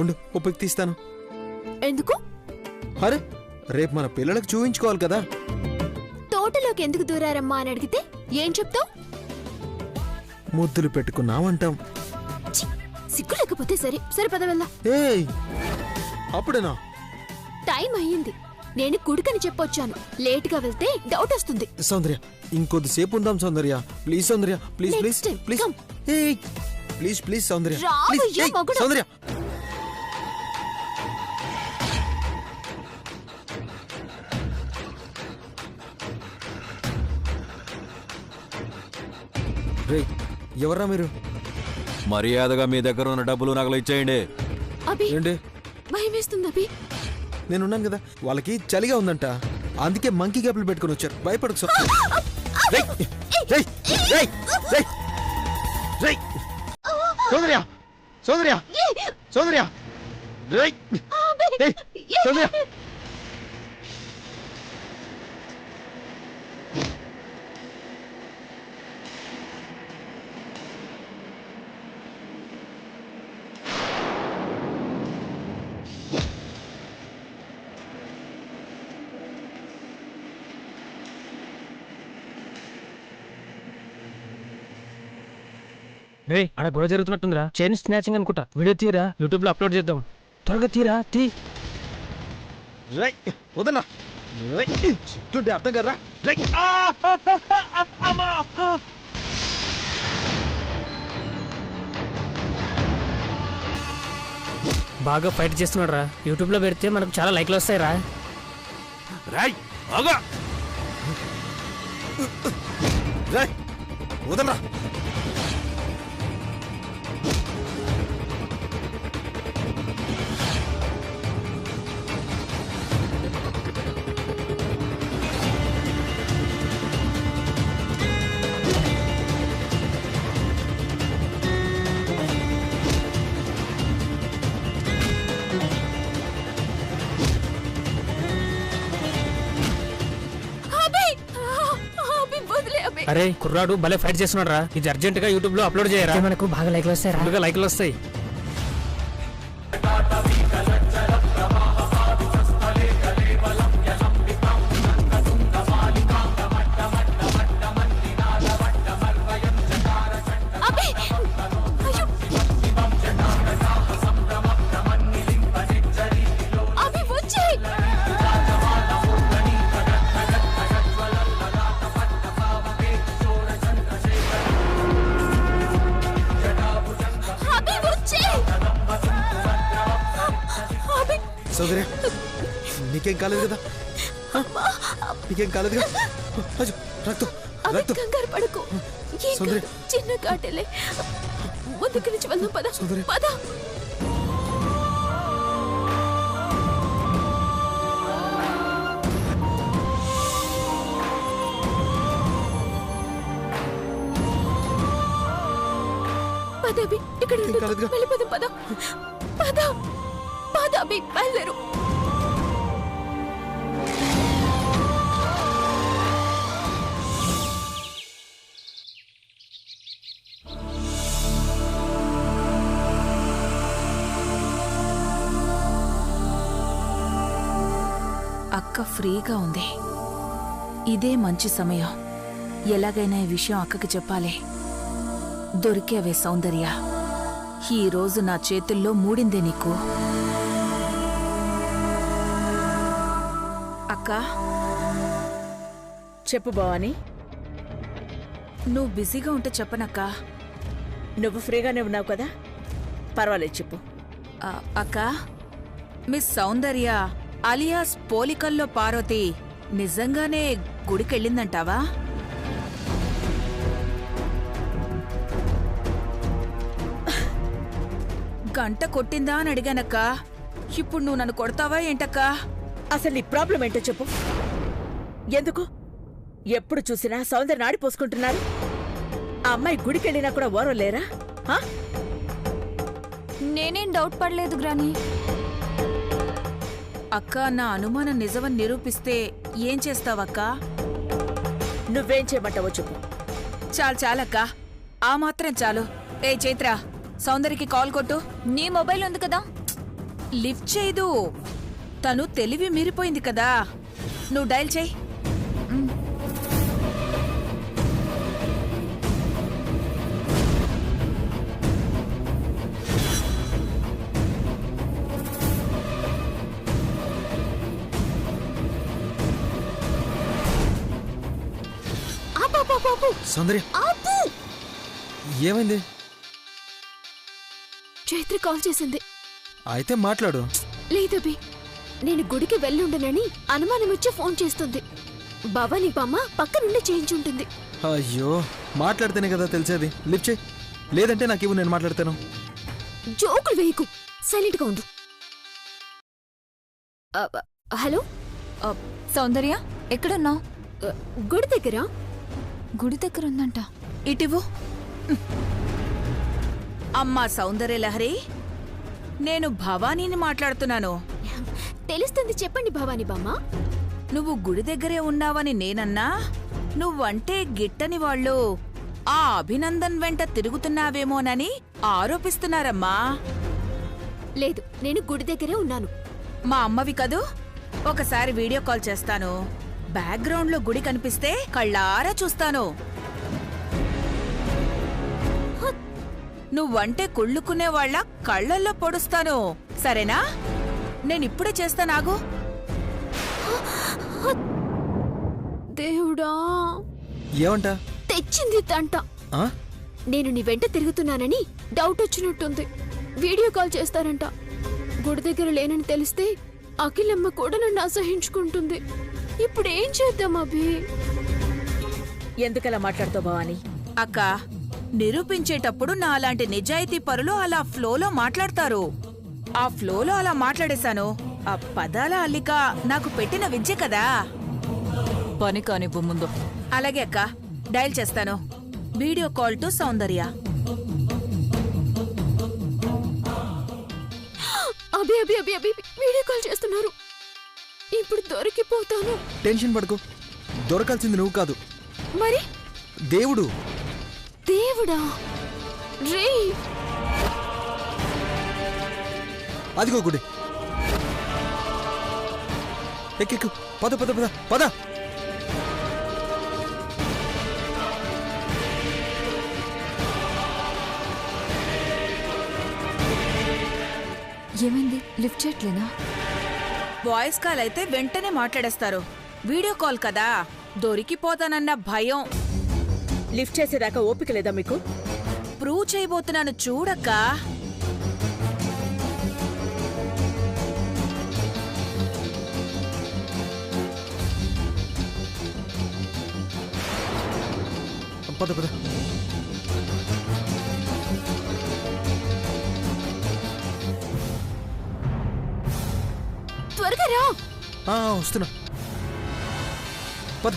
ఉండు ఒప్పికి తీస్తాను. ఎందుకు? అరే రేపు మన పిల్లలకు చూపించుకోవాలి కదా. తోటలోకి ఎందుకు దూరారమ్మా అని అడిగితే ఏం చెప్తావు? ముద్దులు పెట్టుకున్నామంటాం. సిగ్గు లేకపోతే సరే. సరే పద వెళ్దాం. ఏయ్ అప్పుడేనా? టైం అయ్యింది. నేను కుడికని చెప్పొచ్చాను. లేటుగా వెళ్తే డౌట్ వస్తుంది. సౌందర్య ఇంకొద్దిసేపు ఉందాం Soundarya. Please Soundarya please please Next time, please. come. ఏయ్ ప్లీజ్ ప్లీజ్ సౌందర్య రావయ్యా, ప్లీజ్. ఏయ్, మగుడు. సౌందర్య రే ఎవర్రా మీరు? మర్యాదగా మీ దగ్గర ఉన్న డబ్బులు నగలు ఇచ్చేయండి. అభి ఏంటి? భయం వేస్తుంది. అభి నేనున్నాను కదా. వాళ్ళకి చలిగా ఉందంట, అందుకే మంకీ క్యాప్లు పెట్టుకుని వచ్చారు. భయపడకు సార్. సౌందర్య సౌందర్య సౌందర్య సౌందర్య అక్కడ గొడవ జరుగుతున్నట్టుందిరా. చైన్ స్నాచింగ్ అనుకుంటా. వీడియో తీరా, యూట్యూబ్ లో అప్లోడ్ చేద్దాం. త్వరగా తీరా. వదలా చెప్తుంటే అర్థం కదరా. బాగా ఫైట్ చేస్తున్నాడు రా. యూట్యూబ్ లో పెడితే మనకు చాలా లైక్లు వస్తాయి రా. వదలరా. అరే కుర్రాడు భలే ఫైట్ చేస్తున్నాడు రా. ఇది అర్జెంట్ గా యూట్యూబ్ లో అప్లోడ్ చేయరా. మనకు బాగా లైక్లు వస్తాయి. లైక్లు వస్తాయి. సౌందర్య నీకేం కాలేదు కదా? నీకేం కాలేదు కదా? రక్తం రక్తం. కంగారు పడకు. చిన్న కాటలే. ముందుకు నుంచి వెళ్దాం. పద పద. పదవి ఇక్కడ వెళ్ళిపోదాం. పద పద పద. అభి బయలుదేరు. అక్క ఫ్రీగా ఉంది. ఇదే మంచి సమయం. ఎలాగైనా ఈ విషయం అక్కకి చెప్పాలి. దొరికేవే సౌందర్య. ఈ రోజు నా చేతుల్లో మూడిందే నీకు. అక్క చెప్పు భవాని. నువ్వు బిజీగా ఉంటే చెప్పనక్క. నువ్వు ఫ్రీగానే ఉన్నావు కదా, పర్వాలేదు చెప్పు. అక్క, మిస్ సౌందర్య అలియాస్ పోలికల్లో పార్వతి నిజంగానే గుడికెళ్ళిందంటావా? గంట కొట్టిందా అని అడిగానక్క. ఇప్పుడు నువ్వు నన్ను కొడతావా ఏంటక్కా? అసలు నీ ప్రాబ్లం ఏంటో చెప్పు. ఎందుకు ఎప్పుడు చూసినా సౌందర్య ఆడిపోసుకుంటున్నారు? ఆ అమ్మాయి గుడికెళ్ళినా కూడా ఓరం లేరా? నేనేం డౌట్ పడలేదు గ్రాని. అక్క, నా అనుమానం నిజమని నిరూపిస్తే ఏం చేస్తావక్కా? నువ్వేం చేయమంటావో చెప్పు. చాలక్క, ఆ మాత్రం చాలు. ఏ చైత్ర, సౌందర్యకి కాల్ కొట్టు. నీ మొబైల్ ఉంది కదా. లిఫ్ట్ చేయదు. తను తెలివి మీరిపోయింది కదా. నువ్వు డయల్ చేయి. ఆపు. సౌందర్య ఆపు. ఏమైంది? చైత్ర కాల్ చేసింది. అయితే మాట్లాడు. లేదబి, నేను గుడికి వెళ్ళుండనని అనుమానం వచ్చి ఫోన్ చేస్తుంది. భవానీ బామ్మ పక్క నుండి చేయించుంటుంది. అయ్యో, మాట్లాడితేనే కదా తెలిసేది. లిఫ్ట్ చేయి, లేదంటే నాకు ఇవ్వు, నేను మాట్లాడతాను. జోకులు వేయకు, సైలెంట్ గా ఉండు. హలో సౌందర్య, ఎక్కడున్నావు? గుడి దగ్గర. గుడి దగ్గర ఉందంట. ఇటివు. అమ్మా సౌందర్య లహరి, నేను భవానీని మాట్లాడుతున్నాను. తెలుస్తుంది, చెప్పండి భవానీ బామ్మ. నువ్వు గుడి దగ్గరే ఉన్నావని నేనన్నా, నువ్వంటే గిట్టని వాళ్ళు ఆ అభినందన్ వెంట తిరుగుతున్నావేమోనని ఆరోపిస్తున్నారమ్మా. లేదు, నేను గుడి దగ్గరే ఉన్నాను. మా అమ్మవి కదూ. ఒకసారి వీడియో కాల్ చేస్తాను. బ్యాక్గ్రౌండ్ లో గుడి కనిపిస్తే కళ్ళారా చూస్తాను. నువ్వంటే కుళ్ళుకునే వాళ్ళ కళ్ళల్లో పొడుస్తాను. సరేనా? నేనిప్పుడే చేస్తానాగు. దేవుడా, ఏమంట? తెచ్చింది తంట. ఆ? నేను నీ వెంట తిరుగుతున్నానని డౌట్ వచ్చినట్టుంది. వీడియో కాల్ చేస్తారంట. గుడి దగ్గర లేనని తెలిస్తే అఖిలమ్మ కూడా నన్ను అసహించుకుంటుంది. ఇప్పుడు ఏం చేద్దాం అభి? ఎందుకలా మాట్లాడుతావు భవానీ? అక్క, నిరూపించేటప్పుడు నాలాంటి నిజాయితీ పరులు అలా ఫ్లోలో మాట్లాడతారు. ఆ ఫ్లోలో అలా మాట్లాడేశాను. ఆ పదాల అల్లిక నాకు పెట్టిన విద్య కదా. పని కానివ్వు ముందు. అలాగే అక్క, డయల్ చేస్తాను. Video call to Soundarya. Abhi Abhi Abhi Abhi video call చేస్తున్నారు. ఇప్పుడు దొరికిపోతాను. టెన్షన్ పడకు, దొరకాల్సింది నువ్వు కాదు, మరి దేవుడు. దేవుడా? రే, అదిగో గుడి. ఎక్కెక్కు, పద పద పద పద. ఏమైంది? లిఫ్ట్ చేయట్లేదా? వాయిస్ కాల్ అయితే వెంటనే మాట్లాడేస్తారు. వీడియో కాల్ కదా, దొరికిపోతానన్న భయం. లిఫ్ట్ చేసేదాకా ఓపిక లేదా మీకు? ప్రూవ్ చేయబోతున్నాను చూడక్కా. పద పద. త్వరగా రా. వస్తున్నా, పద.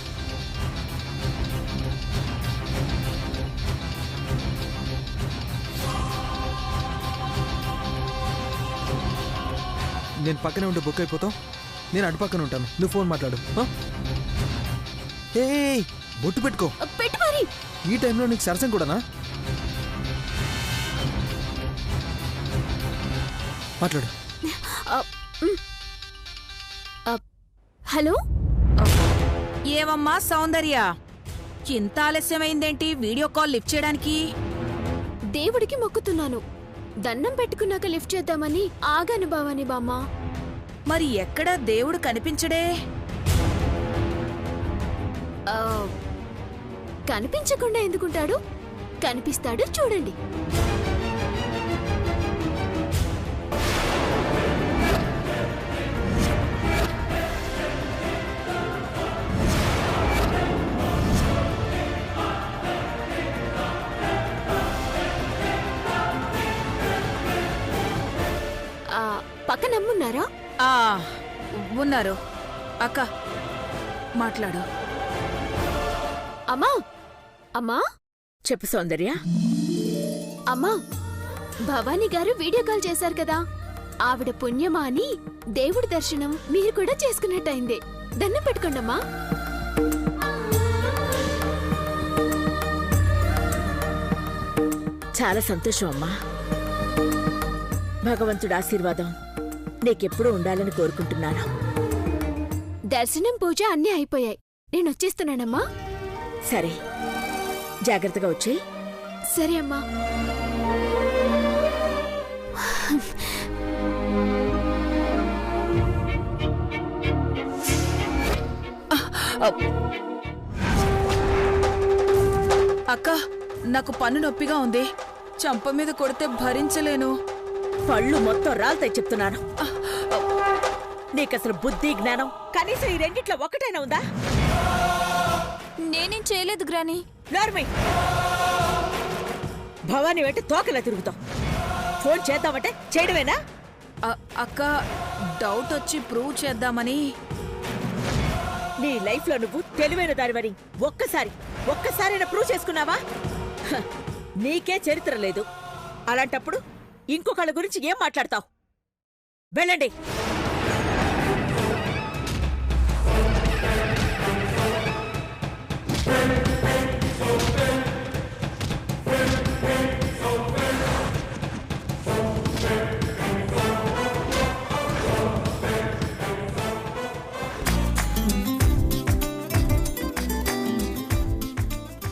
నేను పక్కనే ఉంటే బుక్ అయిపోతావు. నేను అటు పక్కన ఉంటాను, నువ్వు ఫోన్ మాట్లాడు. ఏ బొట్టు పెట్టుకో. పెట్టు మరి. ఈ టైంలో నీకు సరసం కూడానా? మాట్లాడు. హలో, ఏమమ్మా సౌందర్య, ఇంత ఆలస్యమైందేంటి వీడియో కాల్ లిఫ్ట్ చేయడానికి? దేవుడికి మొక్కుతున్నాను. దండం పెట్టుకున్నాక లిఫ్ట్ చేద్దామని ఆగాను భవానీ బామ్మ. మరి ఎక్కడ దేవుడు కనిపించడే? కనిపించకుండా ఎందుకుంటాడు? కనిపిస్తాడు, చూడండి. పక్కన అమ్మున్నారా? ఉన్నారు. అక్క మాట్లాడు. అమ్మా, అమ్మా. చెప్పు సౌందర్య. అమ్మా, భవానీ గారు వీడియో కాల్ చేశారు కదా, ఆవిడ పుణ్యమా అని దేవుడి దర్శనం మీరు కూడా చేసుకున్నట్టయింది. దండం పెట్టుకోండమ్మా. చాలా సంతోషం అమ్మా. భగవంతుడి ఆశీర్వాదం నీకెప్పుడూ ఉండాలని కోరుకుంటున్నాను. దర్శనం పూజ అన్నీ అయిపోయాయి. నేను వచ్చేస్తున్నానమ్మా. సరే, జాగ్రత్తగా వచ్చేయ్. సరే అమ్మా. అక్క, నాకు పన్ను నొప్పిగా ఉంది. చంప మీద కొడితే భరించలేను. పళ్ళు మొత్తం రాల్తాయి చెప్తున్నాను. నీకసలు బుద్ధి జ్ఞానం కనీసం ఈ రెండిట్లో ఒక్కటైనా ఉందా? నేనేం చేయలేదు గ్రాని. నార్మై, భవానీ వెంట తోకలా తిరుగుతాం. ఫోన్ చేద్దామంటే చేయడమేనా? అక్క, డౌట్ వచ్చి ప్రూవ్ చేద్దామని. నీ లైఫ్ లో నువ్వు తెలివైన దానివని ఒక్కసారైనా ప్రూవ్ చేసుకున్నావా? హ, నీకే చరిత్ర లేదు. అలాంటప్పుడు ఇంకొకళ్ళ గురించి ఏం మాట్లాడతావు? వెళ్ళండి.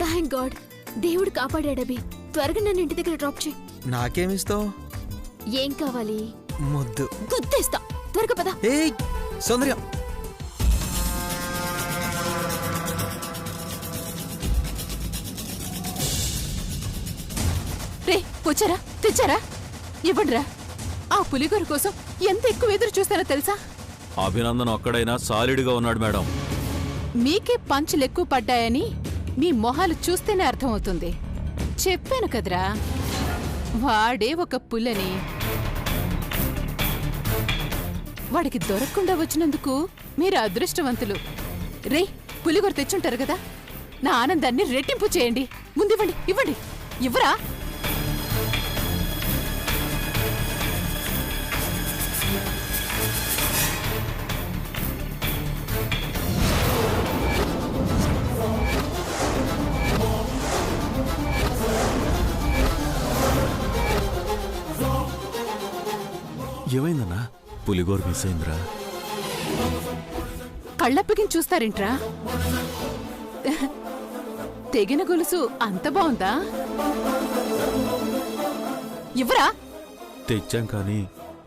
థ్యాంక్ గాడ్, దేవుడు కాపాడాడబి. త్వరగా నన్ను ఇంటి దగ్గర డ్రాప్ చేయి. నాకేమిస్తావు? ఏం కావాలి? ముద్దు. గుద్దేస్తా. త్వరగా పద. ఏయ్ సౌందర్య, రే, వచ్చారా? తెచ్చారా? ఇవ్వండిరా. ఆ పులిగోర కోసం ఎంత ఎక్కువ ఎదురు చూస్తానో తెలుసా? అభినందన్ ఒక్కడైనా సాలిడ్గా ఉన్నాడు మేడం. మీకే పంచులు ఎక్కువ పడ్డాయని మీ మొహాలు చూస్తేనే అర్థమవుతుంది. చెప్పాను కదరా, వాడే ఒక పుల్లని. వాడికి దొరకకుండా వచ్చినందుకు మీరు అదృష్టవంతులు. రే, పులిగోర తెచ్చుంటారు కదా, నా ఆనందాన్ని రెట్టింపు చేయండి. ముందివ్వండి. ఇవ్వండి. ఇవ్వరా? ఏమైందన్నా? పులిగోరు మిస్ అయిందిరా. కళ్ళప్పగిని చూస్తారేంట్రా? తెగిన గొలుసు అంత బాగుందా? ఇవ్వరా? తెచ్చాం కానీ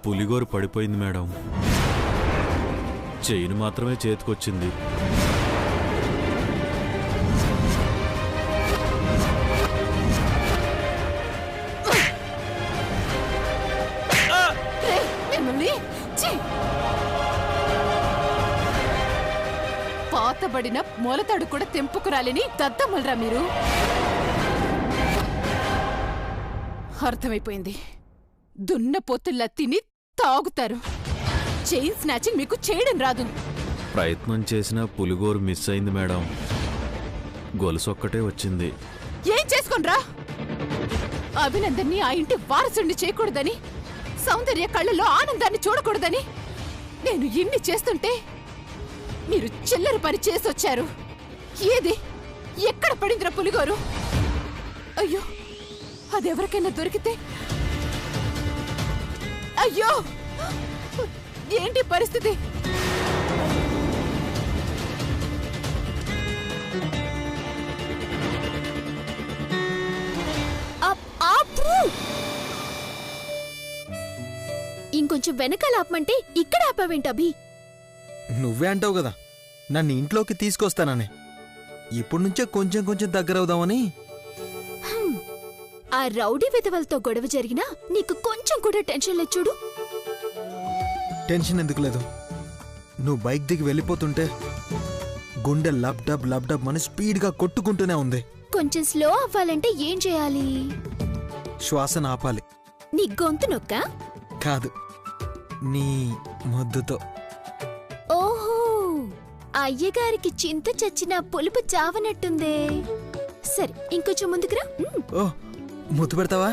పులిగోరు పడిపోయింది మేడం. చైన్ మాత్రమే చేతికొచ్చింది. పాతబడిన మొలతాడు కూడా తెంపుకురాలేని దద్దమ్మలరా మీరు. అర్థమైపోయింది. దున్న పొత్తుల్లా తిని తాగుతారు. చైన్ స్నాచింగ్ మీకు చేయడం రాదు. ప్రయత్నం చేసిన పులిగోరు మిస్ అయింది మేడం. గొలుసొక్కటే వచ్చింది. ఏం చేసుకోనరా? అభినందన్ని ఆ ఇంటి వారసుని చేయకూడదని, సౌందర్య కళ్ళలో ఆనందాన్ని చూడకూడదని నేను ఇన్ని చేస్తుంటే మీరు చిల్లర పని చేసొచ్చారు. ఏది ఎక్కడ పడిందిరా పులిగోరు? అయ్యో, అదెవరికైనా దొరికితే? అయ్యో, ఏంటి పరిస్థితి? ఇంకొంచెం వెనకాల ఆపమంటే ఇక్కడ ఆపావేంటబి? నువ్వే అంటావు కదా నన్ను ఇంట్లోకి తీసుకొస్తానని. ఇప్పుడు నుంచే కొంచెం కొంచెం దగ్గరవుదామని. ఆ రౌడీ విధవలతో గొడవ జరిగినా నీకు కొంచెం కూడా టెన్షన్ లేదు చూడు. టెన్షన్ ఎందుకు లేదు? నువ్వు బైక్ దిగి వెళ్ళిపోతుంటే గుండె లబ్ డబ్ అని స్పీడ్గా కొట్టుకుంటూనే ఉంది. కొంచెం స్లో అవ్వాలంటే ఏం చేయాలి? శ్వాసను ఆపాలి. నీ గొంతు నొక్క? కాదు, నీ ముద్దుతో. ఓహో, అయ్యగారికి చింత చచ్చిన పులుపు చావనట్టుందే. సరే, ఇంకొంచెం ముందుకురా. ఓ, ముద్దు పెడతావా?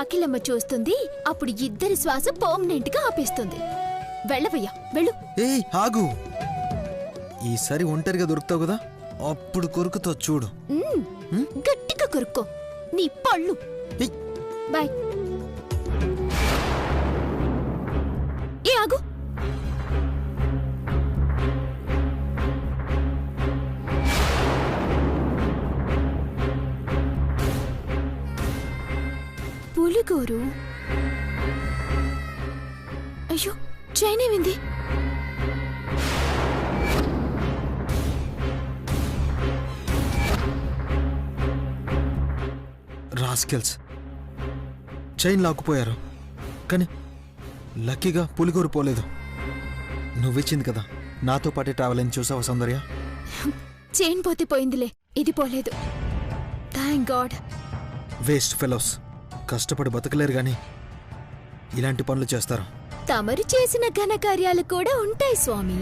అఖిలమ్మ చూస్తుంది. అప్పుడు ఇద్దరి శ్వాస పర్మనెంట్ గా ఆపేస్తుంది. వెళ్ళవయ్యా, వెళ్ళు. ఏయ్ ఆగు, ఈసారి ఒంటరిగా దొరుకుతావు కదా, అప్పుడు కొరుకుతో చూడు. గట్టిగా కొరుక్కో నీ పళ్ళు. బాయ్. పులిగోరు. అయ్యో, చైన్ ఏమింది? రాస్కెల్స్ చైన్ లాక్కుపోయారు, కానీ లక్కీగా పులిగోరు పోలేదు. నువ్విచ్చింది కదా నాతో పాటే ట్రావెల్ అని, చూసావా సౌందర్య? చైన్ పోతే పోయిందిలే, ఇది పోలేదు. Thank God. వేస్ట్ ఫెలోస్, కష్టపడి బతకలేరు గాని ఇలాంటి పనులు చేస్తారు. తమరు చేసిన ఘనకార్యాలు కూడా ఉంటాయి స్వామి.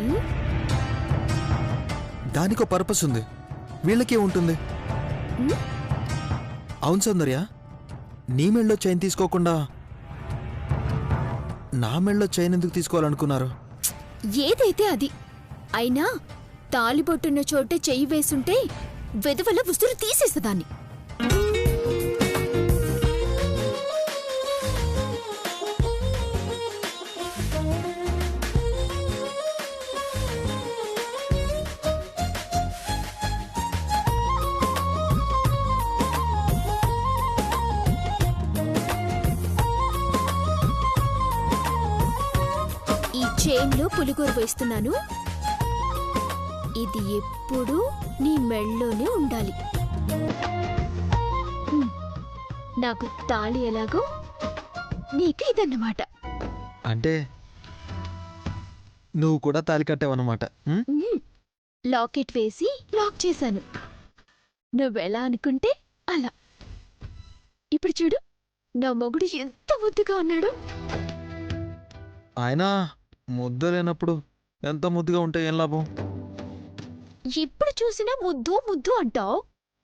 దానికో పర్పస్ ఉంది, వీళ్ళకే ఉంటుంది. అవును సౌందర్య, నీ మెళ్ళో చైన్ తీసుకోకుండా నా మెళ్ళో చైన్ ఎందుకు తీసుకోవాలనుకున్నారు? ఏదైతే అది. అయినా తాలిబొట్టున్న చోట చెయ్యి వేసుంటే వెదవల ఉసురు తీసేసేదాన్ని. ఈ చైన్లో పులిగోరు వేస్తున్నాను. ఇది ఎప్పుడూ నీ మెళ్ళలోనే ఉండాలి. నాకు తాళి ఎలాగో నీకు ఇదన్నమాట. అంటే నువ్వు కూడా తాలి కట్టావన్నమాట. లాకెట్ వేసి లాక్ చేశాను. నువ్వెలా అనుకుంటే అలా. ఇప్పుడు చూడు, నా మొగుడు ఎంత ముద్దుగా ఉన్నాడు. ఆయన ముద్ద లేనప్పుడు ఎంత ముద్దుగా ఉంటే ఏం లాభం? ఎప్పుడు చూసినా ముద్దు ముద్దు అంటావు.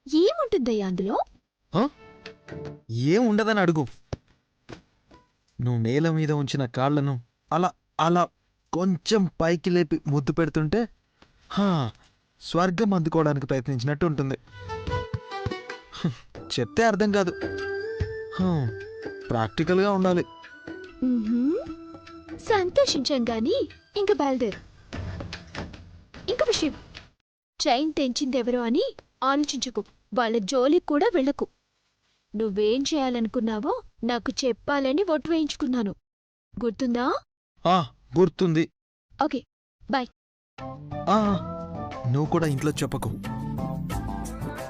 ఏముంటుందయ్యా అందులో? ఏం ఉండదని అడుగు. నువ్వు నేల మీద ఉంచిన కాళ్లను అలా అలా కొంచెం పైకి లేపి ముద్దు పెడుతుంటే స్వర్గం అందుకోవడానికి ప్రయత్నించినట్టు ఉంటుంది. చెప్తే అర్థం కాదు, ప్రాక్టికల్గా ఉండాలి. సంతోషించాం గాని ఇంక బయలుదేరు. ఇంక విషయం, చైన్ తెంచిందెవరో అని ఆలోచించకు. వాళ్ళ జోలికి కూడా వెళ్ళకు. నువ్వేం చేయాలనుకున్నావో నాకు చెప్పాలని ఒట్టు వేయించుకున్నాను. గుర్తుందా? గుర్తుంది. Okay, bye. నువ్వు కూడా ఇంట్లో చెప్పకు.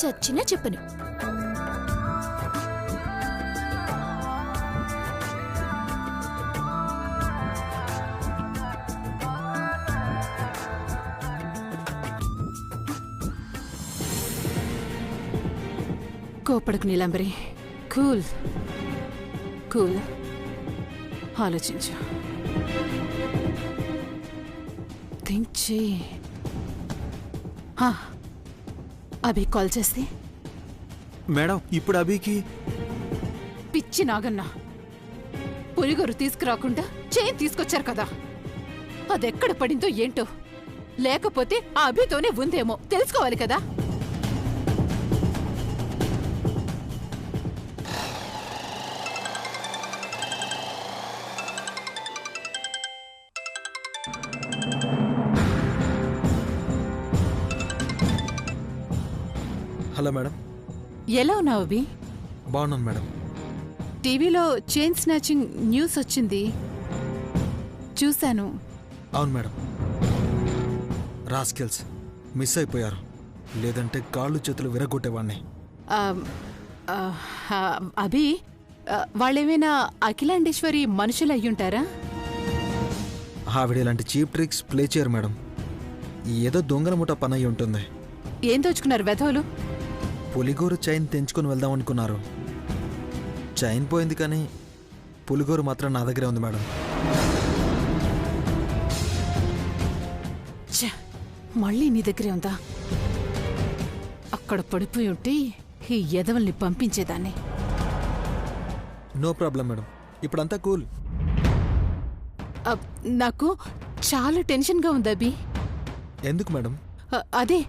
చచ్చినా చెప్పను. కోపడకు నీలంబరి, కూల్ కూల్. ఆలోచించు, థింక్ చెయ్యి. అభి కాల్ చేస్తే మేడం, ఇప్పుడు అభికి పిచ్చి నాగన్నా, పులిగోరు తీసుకురాకుండా చైన్ తీసుకొచ్చారు కదా, అదెక్కడ పడిందో ఏంటో. లేకపోతే ఆ అభితోనే ఉందేమో తెలుసుకోవాలి కదా. Hello madam. ఎలా ఉన్నావు అభి? బాగున్నాను మేడం. టీవీలో చైన్ స్నాచింగ్ న్యూస్ వచ్చింది, చూశాను. అవును మేడం, రాస్కెల్స్ మిస్ అయిపోయారు. లేదంటే కాళ్ళు చేతులు విరగొట్టేవాడిని. అభి, వాళ్ళేమైనా అఖిలాండేశ్వరి మనుషులు అయ్యుంటారా? ఆవిడ ఇలాంటి చీప్ ట్రిక్స్ ప్లే చేయరు మేడం. ఏదో దొంగల ముఠ పని అయి ఉంటుంది. ఏం దోచుకున్నారు వెధవులు? పులిగోరు చైన్ తెంచుకొని వెళ్దాం అనుకున్నారు. చైన్ పోయింది, కానీ పులిగోరు మాత్రం నా దగ్గరే ఉంది మేడం. మళ్ళీ నీ దగ్గరే ఉందా? అక్కడ పడిపోయి ఉంటే ఈ ఎదవల్ని పంపించేదాన్ని. నో ప్రాబ్లం మేడం, ఇప్పుడంతా కూల్. నాకు చాలా టెన్షన్గా ఉంది అభి. ఎందుకు మేడం? అదే,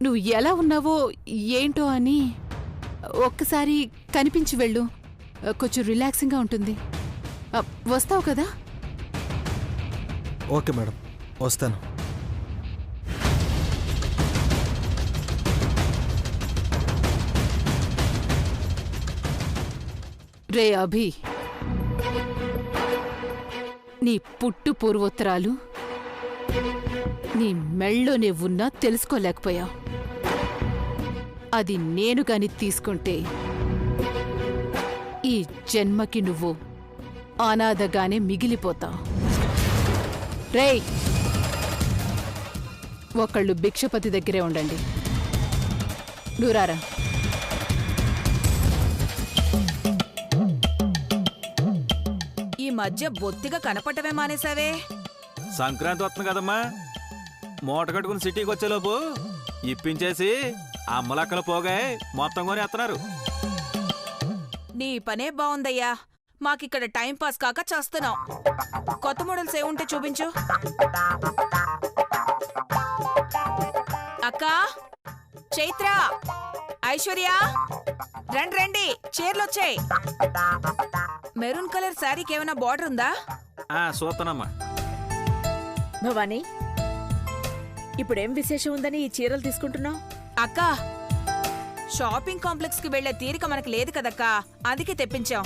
నువ్వు ఎలా ఉన్నావో ఏంటో అని. ఒక్కసారి కనిపించి వెళ్ళు, కొంచెం రిలాక్సింగ్గా ఉంటుంది. వస్తావు కదా? ఓకే మేడం, వస్తాను. రే అభి, నీ పుట్టు పూర్వోత్తరాలు నీ మెళ్ళోనే ఉన్నా తెలుసుకోలేకపోయావు. అది నేను గాని తీసుకుంటే ఈ జన్మకి నువ్వు అనాథగానే మిగిలిపోతావు. రేయ్, ఒకళ్ళు భిక్షపతి దగ్గరే ఉండండి. నూరారా. ఈ మధ్య బొత్తిగా కనపడమే మానేసావే. సంక్రాంతి వస్తుంది కదమ్మా, మూట కట్టుకుని సిటీకి వచ్చేలోపు ఇప్పించేసి అమ్మలక్కలు పోగా మొత్తం కొని ఎత్తన్నారు. నీ పనే బావుందయ్యా. మాకిక్కడ టైం పాస్ కాక చేస్తున్నాం. కొత్త మోడల్స్ ఏముంటే చూపించు. అక్క, చైత్ర, ఐశ్వర్య, రండి రండి, చీరలొచ్చాయి. మెరూన్ కలర్ శారీకి ఏమైనా బార్డర్ ఉందా? చూస్తానమ్మా. భవానీ, ఇప్పుడేం విశేషం ఉందని ఈ చీరలు తీసుకుంటున్నావు? అక్క, షాపింగ్ కాంప్లెక్స్ కి వెళ్లే తీరిక మనకు లేదు కదక్కా, అందుకే తెప్పించాం.